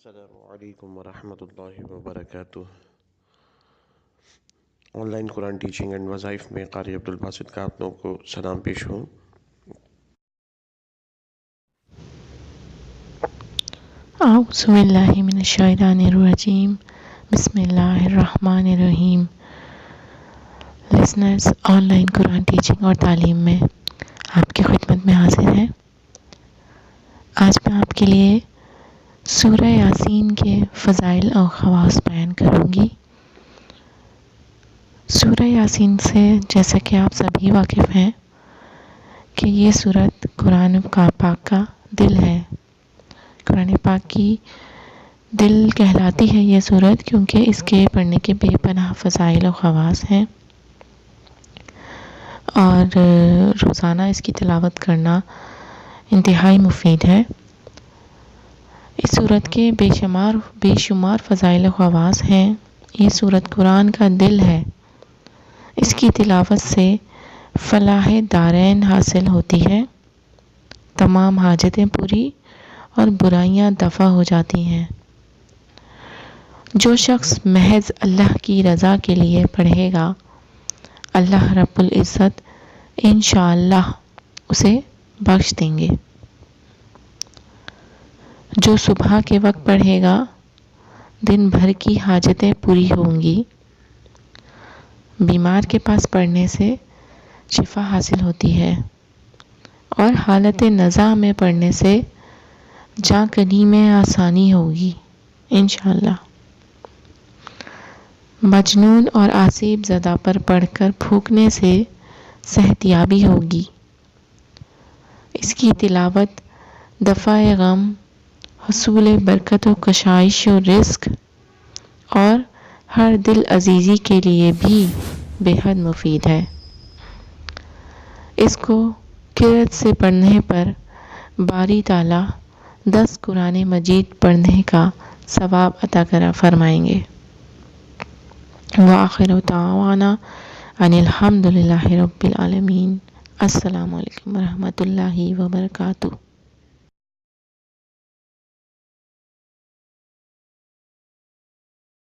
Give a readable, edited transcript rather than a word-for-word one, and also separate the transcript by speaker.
Speaker 1: السلام علیکم ورحمۃ اللہ وبرکاتہ۔ On line Quran teaching and وظائف میں قاری عبدالباسط کا آپ لوگوں کو سلام پیش ہوں۔
Speaker 2: اعوذ باللہ من الشیطان الرجیم، بسم اللہ الرحمن الرحیم۔ Listeners, on line Quran teaching اور تعلیم میں آپ کی خدمت میں حاضر ہیں۔ آج میں آپ کے لیے سورہ یاسین کے فضائل اور خواص بیان کروں گی۔ سورہ یاسین سے جیسا کہ آپ سبھی واقف ہیں کہ یہ سورت قرآن پاک کا دل ہے۔ قرآن پاک کی دل کہلاتی ہے یہ سورت کیونکہ اس کے پڑھنے کے بے پناہ فضائل و خواص ہیں، اور روزانہ اس کی تلاوت کرنا انتہائی مفید ہے۔ اس سورت کے بے شمار فضائل و خواص ہیں۔ یہ سورت قرآن کا دل ہے۔ اس کی تلاوت سے فلاح دارین حاصل ہوتی ہے، تمام حاجتیں پوری اور برائیاں دفع ہو جاتی ہیں۔ جو شخص محض اللہ کی رضا کے لیے پڑھے گا، اللہ رب العزت انشاءاللہ اسے بخش دیں گے۔ جو صبح کے وقت پڑھے گا، دن بھر کی حاجتیں پوری ہوں گی۔ بیمار کے پاس پڑھنے سے شفا حاصل ہوتی ہے، اور حالت نزا میں پڑھنے سے جاں کنی میں آسانی ہوگی انشاءاللہ۔ مجنون اور آسیب زدہ پر پڑھ کر پھونکنے سے صحتیابی ہوگی۔ اس کی تلاوت دفع غم، حصول برکت و کشائش و رزق اور ہر دل عزیزی کے لیے بھی بے حد مفید ہے۔ اس کو قرأت سے پڑھنے پر باری تعالیٰ 10 قرآن مجید پڑھنے کا ثواب عطا فرمائیں گے۔ وآخر دعوانا ان الحمد للہ رب العالمین۔ السلام علیکم ورحمۃ اللہ وبرکاتہ۔